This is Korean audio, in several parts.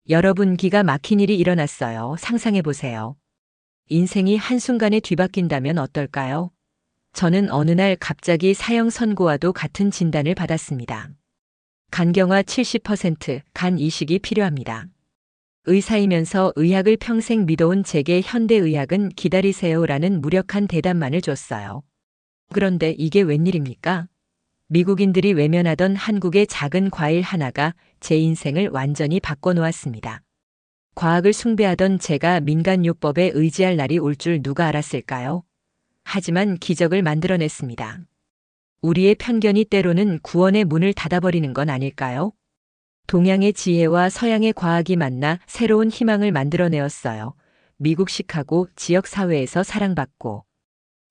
여러분, 기가 막힌 일이 일어났어요. 상상해 보세요. 인생이 한순간에 뒤바뀐다면 어떨까요? 저는 어느 날 갑자기 사형 선고와도 같은 진단을 받았습니다. 간경화 70%, 간 이식이 필요합니다. 의사이면서 의학을 평생 믿어온 제게 현대의학은 기다리세요라는 무력한 대답만을 줬어요. 그런데 이게 웬일입니까? 미국인들이 외면하던 한국의 작은 과일 하나가 제 인생을 완전히 바꿔놓았습니다. 과학을 숭배하던 제가 민간요법에 의지할 날이 올 줄 누가 알았을까요? 하지만 기적을 만들어냈습니다. 우리의 편견이 때로는 구원의 문을 닫아버리는 건 아닐까요? 동양의 지혜와 서양의 과학이 만나 새로운 희망을 만들어내었어요. 미국 시카고 지역 사회에서 사랑받고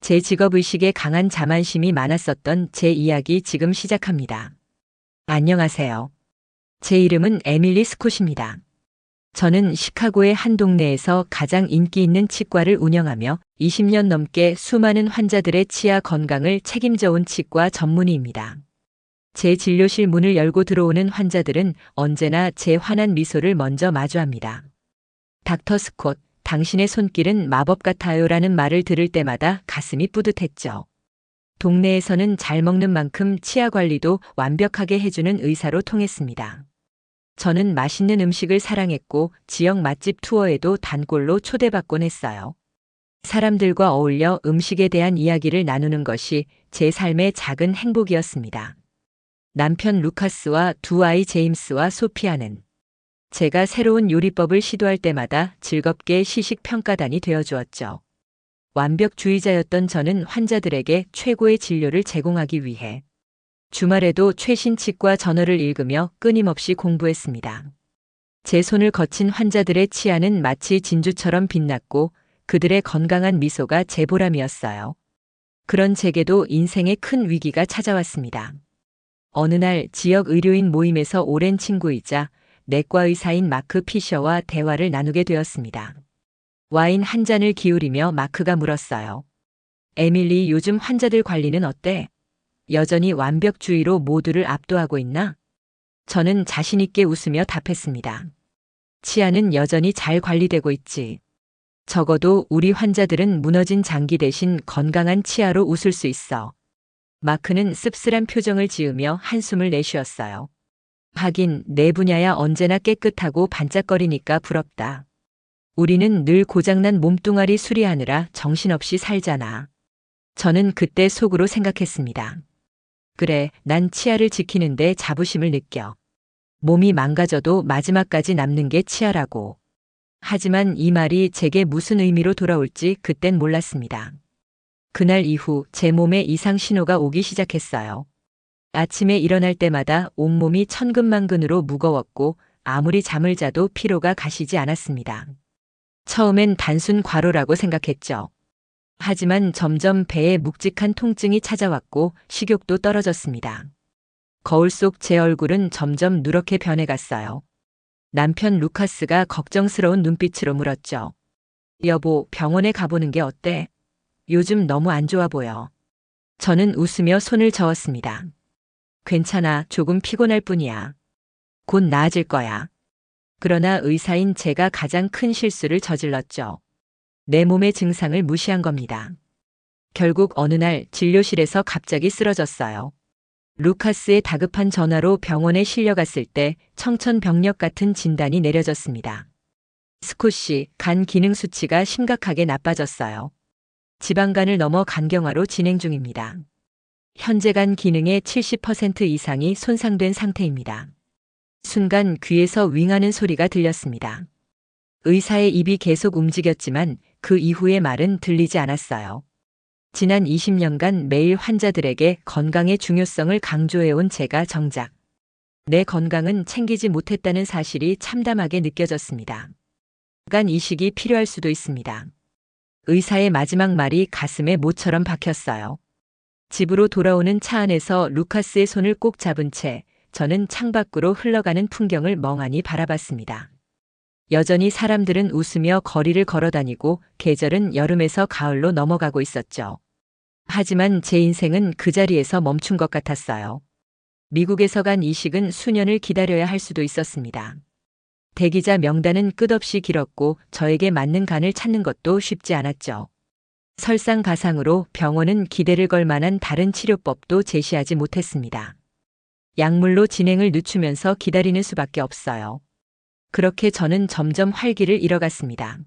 제 직업의식에 강한 자만심이 많았었던 제 이야기 지금 시작합니다. 안녕하세요. 제 이름은 에밀리 스콧입니다. 저는 시카고의 한 동네에서 가장 인기 있는 치과를 운영하며 20년 넘게 수많은 환자들의 치아 건강을 책임져 온 치과 전문의입니다. 제 진료실 문을 열고 들어오는 환자들은 언제나 제 환한 미소를 먼저 마주합니다. 닥터 스콧, 당신의 손길은 마법 같아요라는 말을 들을 때마다 가슴이 뿌듯했죠. 동네에서는 잘 먹는 만큼 치아 관리도 완벽하게 해주는 의사로 통했습니다. 저는 맛있는 음식을 사랑했고 지역 맛집 투어에도 단골로 초대받곤 했어요. 사람들과 어울려 음식에 대한 이야기를 나누는 것이 제 삶의 작은 행복이었습니다. 남편 루카스와 두 아이 제임스와 소피아는 제가 새로운 요리법을 시도할 때마다 즐겁게 시식평가단이 되어주었죠. 완벽주의자였던 저는 환자들에게 최고의 진료를 제공하기 위해 주말에도 최신 치과 저널을 읽으며 끊임없이 공부했습니다. 제 손을 거친 환자들의 치아는 마치 진주처럼 빛났고 그들의 건강한 미소가 제 보람이었어요. 그런 제게도 인생의 큰 위기가 찾아왔습니다. 어느 날 지역 의료인 모임에서 오랜 친구이자 내과 의사인 마크 피셔와 대화를 나누게 되었습니다. 와인 한 잔을 기울이며 마크가 물었어요. 에밀리, 요즘 환자들 관리는 어때? 여전히 완벽주의로 모두를 압도하고 있나? 저는 자신 있게 웃으며 답했습니다. 치아는 여전히 잘 관리되고 있지. 적어도 우리 환자들은 무너진 장기 대신 건강한 치아로 웃을 수 있어. 마크는 씁쓸한 표정을 지으며 한숨을 내쉬었어요. 하긴 내 분야야 언제나 깨끗하고 반짝거리니까 부럽다. 우리는 늘 고장난 몸뚱아리 수리하느라 정신없이 살잖아. 저는 그때 속으로 생각했습니다. 그래, 난 치아를 지키는데 자부심을 느껴. 몸이 망가져도 마지막까지 남는 게 치아라고. 하지만 이 말이 제게 무슨 의미로 돌아올지 그땐 몰랐습니다. 그날 이후 제 몸에 이상 신호가 오기 시작했어요. 아침에 일어날 때마다 온몸이 천근만근으로 무거웠고 아무리 잠을 자도 피로가 가시지 않았습니다. 처음엔 단순 과로라고 생각했죠. 하지만 점점 배에 묵직한 통증이 찾아왔고 식욕도 떨어졌습니다. 거울 속 제 얼굴은 점점 누렇게 변해갔어요. 남편 루카스가 걱정스러운 눈빛으로 물었죠. 여보, 병원에 가보는 게 어때? 요즘 너무 안 좋아 보여. 저는 웃으며 손을 저었습니다. 괜찮아, 조금 피곤할 뿐이야. 곧 나아질 거야. 그러나 의사인 제가 가장 큰 실수를 저질렀죠. 내 몸의 증상을 무시한 겁니다. 결국 어느 날 진료실에서 갑자기 쓰러졌어요. 루카스의 다급한 전화로 병원에 실려갔을 때 청천벽력 같은 진단이 내려졌습니다. 스콧이 간 기능 수치가 심각하게 나빠졌어요. 지방간을 넘어 간경화로 진행 중입니다. 현재 간 기능의 70% 이상이 손상된 상태입니다. 순간 귀에서 윙하는 소리가 들렸습니다. 의사의 입이 계속 움직였지만 그 이후의 말은 들리지 않았어요. 지난 20년간 매일 환자들에게 건강의 중요성을 강조해온 제가 정작 내 건강은 챙기지 못했다는 사실이 참담하게 느껴졌습니다. 간 이식이 필요할 수도 있습니다. 의사의 마지막 말이 가슴에 모처럼 박혔어요. 집으로 돌아오는 차 안에서 루카스의 손을 꼭 잡은 채 저는 창밖으로 흘러가는 풍경을 멍하니 바라봤습니다. 여전히 사람들은 웃으며 거리를 걸어다니고 계절은 여름에서 가을로 넘어가고 있었죠. 하지만 제 인생은 그 자리에서 멈춘 것 같았어요. 미국에서 간 이식은 수년을 기다려야 할 수도 있었습니다. 대기자 명단은 끝없이 길었고 저에게 맞는 간을 찾는 것도 쉽지 않았죠. 설상가상으로 병원은 기대를 걸 만한 다른 치료법도 제시하지 못했습니다. 약물로 진행을 늦추면서 기다리는 수밖에 없어요. 그렇게 저는 점점 활기를 잃어갔습니다.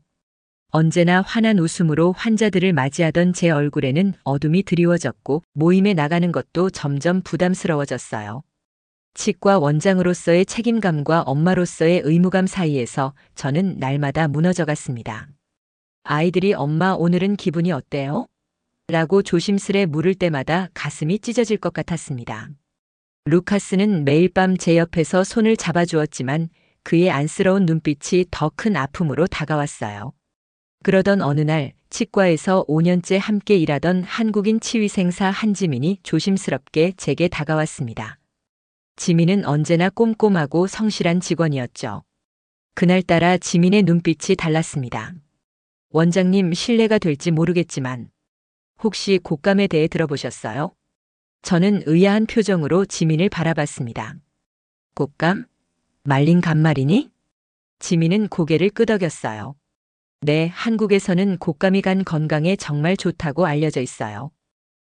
언제나 환한 웃음으로 환자들을 맞이하던 제 얼굴에는 어둠이 드리워졌고 모임에 나가는 것도 점점 부담스러워졌어요. 치과 원장으로서의 책임감과 엄마로서의 의무감 사이에서 저는 날마다 무너져갔습니다. 아이들이 엄마 오늘은 기분이 어때요? 라고 조심스레 물을 때마다 가슴이 찢어질 것 같았습니다. 루카스는 매일 밤 제 옆에서 손을 잡아주었지만 그의 안쓰러운 눈빛이 더 큰 아픔으로 다가왔어요. 그러던 어느 날 치과에서 5년째 함께 일하던 한국인 치위생사 한지민이 조심스럽게 제게 다가왔습니다. 지민은 언제나 꼼꼼하고 성실한 직원이었죠. 그날따라 지민의 눈빛이 달랐습니다. 원장님 실례가 될지 모르겠지만 혹시 곶감에 대해 들어보셨어요? 저는 의아한 표정으로 지민을 바라봤습니다. 곶감? 말린 간말이니? 지민은 고개를 끄덕였어요. 네, 한국에서는 곶감이 간 건강에 정말 좋다고 알려져 있어요.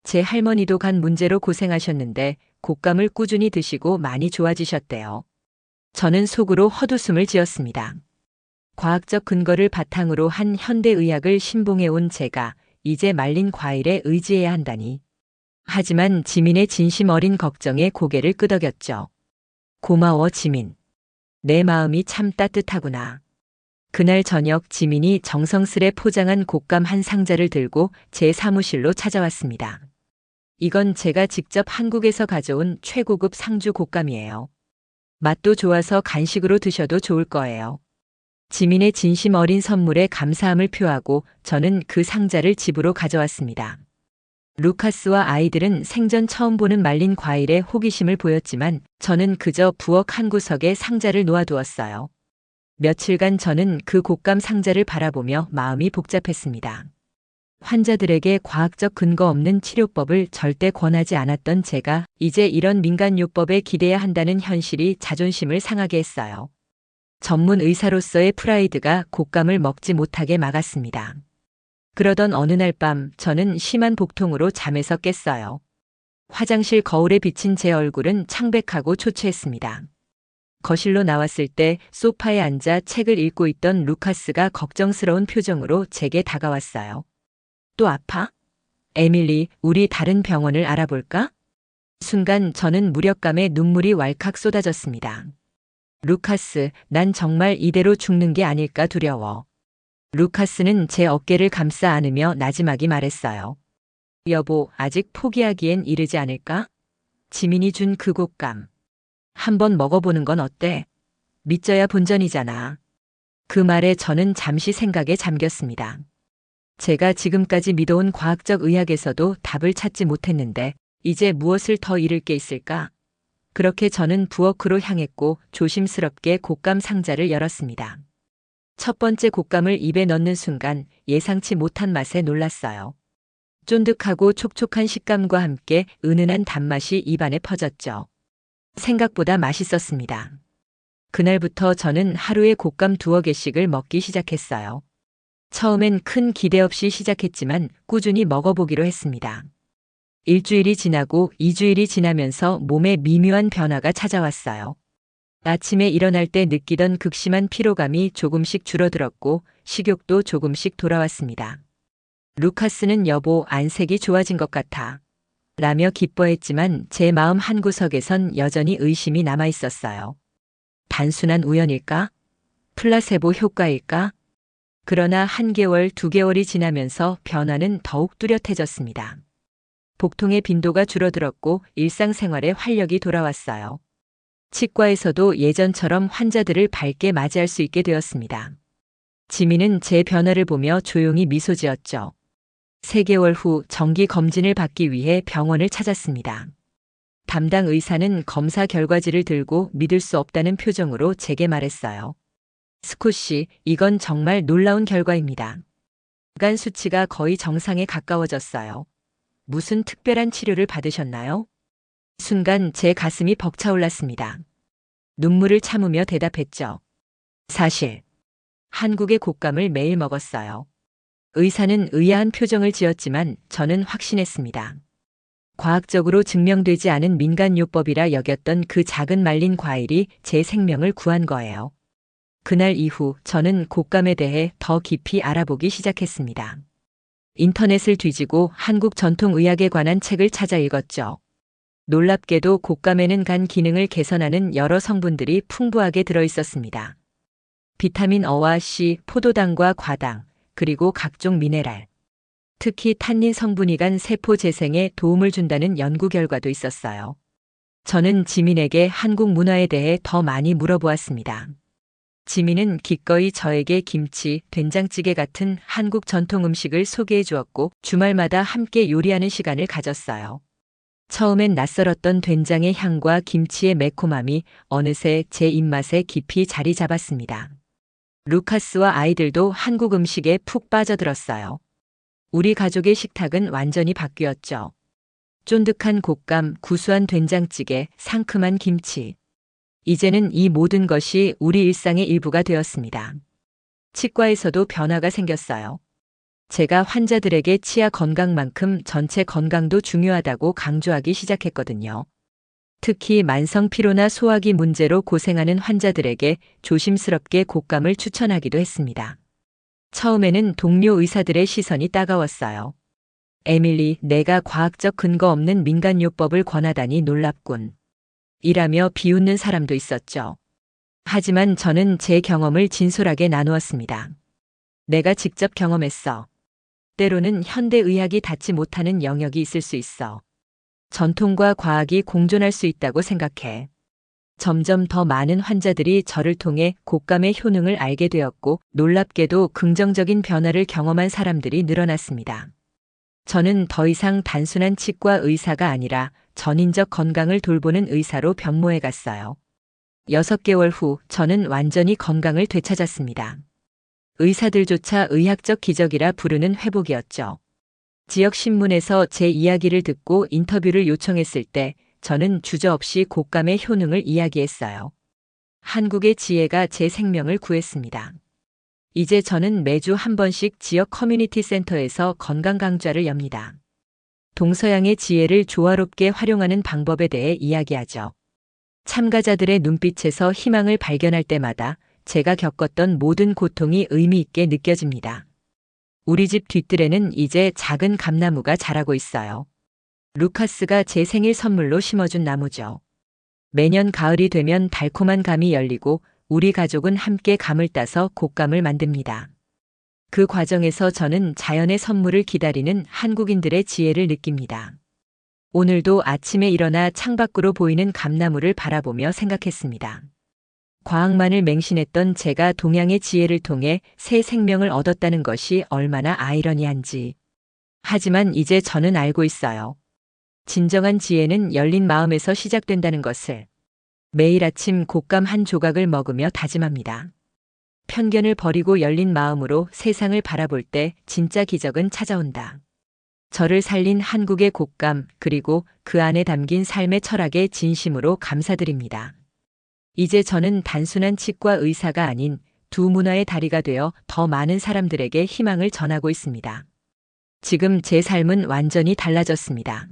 제 할머니도 간 문제로 고생하셨는데 곶감을 꾸준히 드시고 많이 좋아지셨대요. 저는 속으로 헛웃음을 지었습니다. 과학적 근거를 바탕으로 한 현대의학을 신봉해온 제가 이제 말린 과일에 의지해야 한다니. 하지만 지민의 진심 어린 걱정에 고개를 끄덕였죠. 고마워 지민. 내 마음이 참 따뜻하구나. 그날 저녁 지민이 정성스레 포장한 곶감 한 상자를 들고 제 사무실로 찾아왔습니다. 이건 제가 직접 한국에서 가져온 최고급 상주 곶감이에요. 맛도 좋아서 간식으로 드셔도 좋을 거예요. 지민의 진심 어린 선물에 감사함을 표하고 저는 그 상자를 집으로 가져왔습니다. 루카스와 아이들은 생전 처음 보는 말린 과일에 호기심을 보였지만 저는 그저 부엌 한 구석에 상자를 놓아두었어요. 며칠간 저는 그 곶감 상자를 바라보며 마음이 복잡했습니다. 환자들에게 과학적 근거 없는 치료법을 절대 권하지 않았던 제가 이제 이런 민간요법에 기대야 한다는 현실이 자존심을 상하게 했어요. 전문 의사로서의 프라이드가 곶감을 먹지 못하게 막았습니다. 그러던 어느 날 밤 저는 심한 복통으로 잠에서 깼어요. 화장실 거울에 비친 제 얼굴은 창백하고 초췌했습니다. 거실로 나왔을 때 소파에 앉아 책을 읽고 있던 루카스가 걱정스러운 표정으로 제게 다가왔어요. 또 아파? 에밀리, 우리 다른 병원을 알아볼까? 순간 저는 무력감에 눈물이 왈칵 쏟아졌습니다. 루카스, 난 정말 이대로 죽는 게 아닐까 두려워. 루카스는 제 어깨를 감싸 안으며 나지막이 말했어요. 여보, 아직 포기하기엔 이르지 않을까? 지민이 준 그 곶감. 한번 먹어보는 건 어때? 믿져야 본전이잖아. 그 말에 저는 잠시 생각에 잠겼습니다. 제가 지금까지 믿어온 과학적 의학에서도 답을 찾지 못했는데 이제 무엇을 더 잃을 게 있을까? 그렇게 저는 부엌으로 향했고 조심스럽게 곶감 상자를 열었습니다. 첫 번째 곶감을 입에 넣는 순간 예상치 못한 맛에 놀랐어요. 쫀득하고 촉촉한 식감과 함께 은은한 단맛이 입안에 퍼졌죠. 생각보다 맛있었습니다. 그날부터 저는 하루에 곶감 2-개씩을 먹기 시작했어요. 처음엔 큰 기대 없이 시작했지만 꾸준히 먹어보기로 했습니다. 일주일이 지나고 2주일이 지나면서 몸에 미묘한 변화가 찾아왔어요. 아침에 일어날 때 느끼던 극심한 피로감이 조금씩 줄어들었고 식욕도 조금씩 돌아왔습니다. 루카스는 여보, 안색이 좋아진 것 같아. 라며 기뻐했지만 제 마음 한구석에선 여전히 의심이 남아 있었어요. 단순한 우연일까? 플라세보 효과일까? 그러나 1개월, 2개월이 지나면서 변화는 더욱 뚜렷해졌습니다. 복통의 빈도가 줄어들었고 일상생활에 활력이 돌아왔어요. 치과에서도 예전처럼 환자들을 밝게 맞이할 수 있게 되었습니다. 지민은 제 변화를 보며 조용히 미소 지었죠. 3개월 후 정기 검진을 받기 위해 병원을 찾았습니다. 담당 의사는 검사 결과지를 들고 믿을 수 없다는 표정으로 제게 말했어요. 스콧 씨, 이건 정말 놀라운 결과입니다. 간 수치가 거의 정상에 가까워졌어요. 무슨 특별한 치료를 받으셨나요? 순간 제 가슴이 벅차올랐습니다. 눈물을 참으며 대답했죠. 사실 한국의 곶감을 매일 먹었어요. 의사는 의아한 표정을 지었지만 저는 확신했습니다. 과학적으로 증명되지 않은 민간요법이라 여겼던 그 작은 말린 과일이 제 생명을 구한 거예요. 그날 이후 저는 곶감에 대해 더 깊이 알아보기 시작했습니다. 인터넷을 뒤지고 한국 전통의학에 관한 책을 찾아 읽었죠. 놀랍게도 곶감에는 간 기능을 개선하는 여러 성분들이 풍부하게 들어있었습니다. 비타민 어와 C, 포도당과 과당, 그리고 각종 미네랄. 특히 탄닌 성분이 간 세포 재생에 도움을 준다는 연구 결과도 있었어요. 저는 지민에게 한국 문화에 대해 더 많이 물어보았습니다. 지민은 기꺼이 저에게 김치, 된장찌개 같은 한국 전통 음식을 소개해 주었고 주말마다 함께 요리하는 시간을 가졌어요. 처음엔 낯설었던 된장의 향과 김치의 매콤함이 어느새 제 입맛에 깊이 자리 잡았습니다. 루카스와 아이들도 한국 음식에 푹 빠져들었어요. 우리 가족의 식탁은 완전히 바뀌었죠. 쫀득한 곶감, 구수한 된장찌개, 상큼한 김치. 이제는 이 모든 것이 우리 일상의 일부가 되었습니다. 치과에서도 변화가 생겼어요. 제가 환자들에게 치아 건강만큼 전체 건강도 중요하다고 강조하기 시작했거든요. 특히 만성 피로나 소화기 문제로 고생하는 환자들에게 조심스럽게 곶감을 추천하기도 했습니다. 처음에는 동료 의사들의 시선이 따가웠어요. 에밀리, 내가 과학적 근거 없는 민간요법을 권하다니 놀랍군. 이라며 비웃는 사람도 있었죠. 하지만 저는 제 경험을 진솔하게 나누었습니다. 내가 직접 경험했어. 때로는 현대의학이 닿지 못하는 영역이 있을 수 있어. 전통과 과학이 공존할 수 있다고 생각해. 점점 더 많은 환자들이 저를 통해 곶감의 효능을 알게 되었고 놀랍게도 긍정적인 변화를 경험한 사람들이 늘어났습니다. 저는 더 이상 단순한 치과 의사가 아니라 전인적 건강을 돌보는 의사로 변모해 갔어요. 6개월 후 저는 완전히 건강을 되찾았습니다. 의사들조차 의학적 기적이라 부르는 회복이었죠. 지역 신문에서 제 이야기를 듣고 인터뷰를 요청했을 때 저는 주저없이 곶감의 효능을 이야기했어요. 한국의 지혜가 제 생명을 구했습니다. 이제 저는 매주 한 번씩 지역 커뮤니티 센터에서 건강 강좌를 엽니다. 동서양의 지혜를 조화롭게 활용하는 방법에 대해 이야기하죠. 참가자들의 눈빛에서 희망을 발견할 때마다 제가 겪었던 모든 고통이 의미 있게 느껴집니다. 우리 집 뒤뜰에는 이제 작은 감나무가 자라고 있어요. 루카스가 제 생일 선물로 심어준 나무죠. 매년 가을이 되면 달콤한 감이 열리고 우리 가족은 함께 감을 따서 곶감을 만듭니다. 그 과정에서 저는 자연의 선물을 기다리는 한국인들의 지혜를 느낍니다. 오늘도 아침에 일어나 창밖으로 보이는 감나무를 바라보며 생각했습니다. 과학만을 맹신했던 제가 동양의 지혜를 통해 새 생명을 얻었다는 것이 얼마나 아이러니한지. 하지만 이제 저는 알고 있어요. 진정한 지혜는 열린 마음에서 시작된다는 것을. 매일 아침 곶감 한 조각을 먹으며 다짐합니다. 편견을 버리고 열린 마음으로 세상을 바라볼 때 진짜 기적은 찾아온다. 저를 살린 한국의 곶감 그리고 그 안에 담긴 삶의 철학에 진심으로 감사드립니다. 이제 저는 단순한 치과 의사가 아닌 두 문화의 다리가 되어 더 많은 사람들에게 희망을 전하고 있습니다. 지금 제 삶은 완전히 달라졌습니다.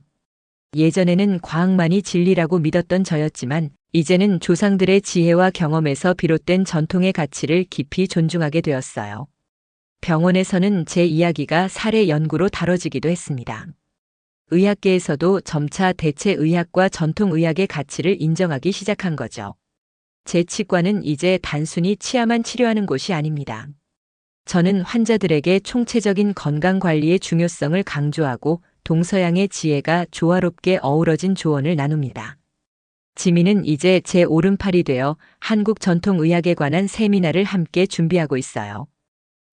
예전에는 과학만이 진리라고 믿었던 저였지만 이제는 조상들의 지혜와 경험에서 비롯된 전통의 가치를 깊이 존중하게 되었어요. 병원에서는 제 이야기가 사례 연구로 다뤄지기도 했습니다. 의학계에서도 점차 대체 의학과 전통 의학의 가치를 인정하기 시작한 거죠. 제 치과는 이제 단순히 치아만 치료하는 곳이 아닙니다. 저는 환자들에게 총체적인 건강 관리의 중요성을 강조하고 동서양의 지혜가 조화롭게 어우러진 조언을 나눕니다. 지민은 이제 제 오른팔이 되어 한국 전통의학에 관한 세미나를 함께 준비하고 있어요.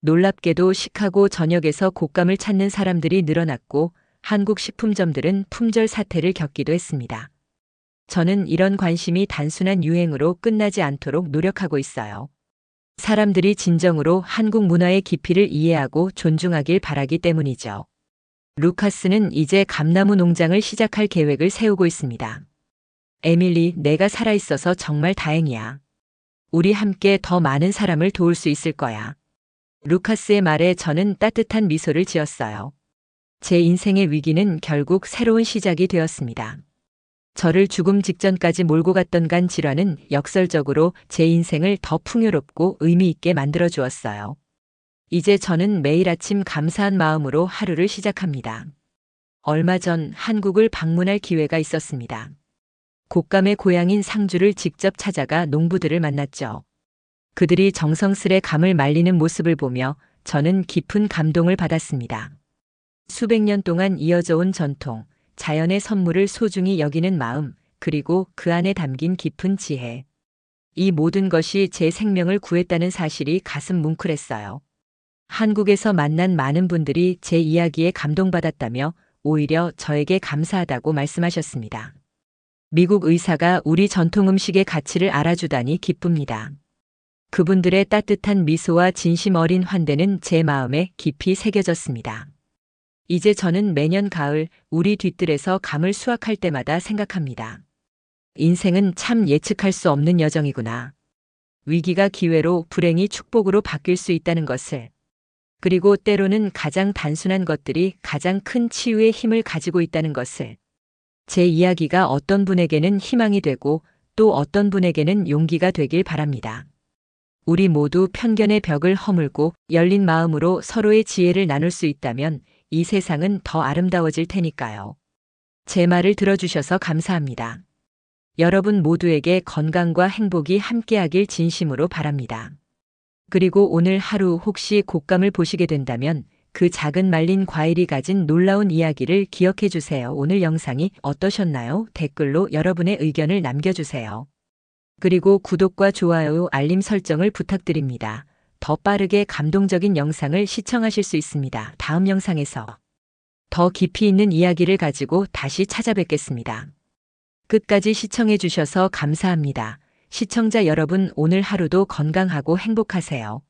놀랍게도 시카고 전역에서 곶감을 찾는 사람들이 늘어났고 한국 식품점들은 품절 사태를 겪기도 했습니다. 저는 이런 관심이 단순한 유행으로 끝나지 않도록 노력하고 있어요. 사람들이 진정으로 한국 문화의 깊이를 이해하고 존중하길 바라기 때문이죠. 루카스는 이제 감나무 농장을 시작할 계획을 세우고 있습니다. 에밀리, 내가 살아있어서 정말 다행이야. 우리 함께 더 많은 사람을 도울 수 있을 거야. 루카스의 말에 저는 따뜻한 미소를 지었어요. 제 인생의 위기는 결국 새로운 시작이 되었습니다. 저를 죽음 직전까지 몰고 갔던 간 질환은 역설적으로 제 인생을 더 풍요롭고 의미 있게 만들어 주었어요. 이제 저는 매일 아침 감사한 마음으로 하루를 시작합니다. 얼마 전 한국을 방문할 기회가 있었습니다. 곶감의 고향인 상주를 직접 찾아가 농부들을 만났죠. 그들이 정성스레 감을 말리는 모습을 보며 저는 깊은 감동을 받았습니다. 수백 년 동안 이어져 온 전통, 자연의 선물을 소중히 여기는 마음, 그리고 그 안에 담긴 깊은 지혜. 이 모든 것이 제 생명을 구했다는 사실이 가슴 뭉클했어요. 한국에서 만난 많은 분들이 제 이야기에 감동받았다며 오히려 저에게 감사하다고 말씀하셨습니다. 미국 의사가 우리 전통 음식의 가치를 알아주다니 기쁩니다. 그분들의 따뜻한 미소와 진심 어린 환대는 제 마음에 깊이 새겨졌습니다. 이제 저는 매년 가을 우리 뒤뜰에서 감을 수확할 때마다 생각합니다. 인생은 참 예측할 수 없는 여정이구나. 위기가 기회로, 불행이 축복으로 바뀔 수 있다는 것을. 그리고 때로는 가장 단순한 것들이 가장 큰 치유의 힘을 가지고 있다는 것을. 제 이야기가 어떤 분에게는 희망이 되고 또 어떤 분에게는 용기가 되길 바랍니다. 우리 모두 편견의 벽을 허물고 열린 마음으로 서로의 지혜를 나눌 수 있다면 이 세상은 더 아름다워질 테니까요. 제 말을 들어주셔서 감사합니다. 여러분 모두에게 건강과 행복이 함께하길 진심으로 바랍니다. 그리고 오늘 하루 혹시 곶감을 보시게 된다면 그 작은 말린 과일이 가진 놀라운 이야기를 기억해 주세요. 오늘 영상이 어떠셨나요? 댓글로 여러분의 의견을 남겨주세요. 그리고 구독과 좋아요, 알림 설정을 부탁드립니다. 더 빠르게 감동적인 영상을 시청하실 수 있습니다. 다음 영상에서 더 깊이 있는 이야기를 가지고 다시 찾아뵙겠습니다. 끝까지 시청해 주셔서 감사합니다. 시청자 여러분, 오늘 하루도 건강하고 행복하세요.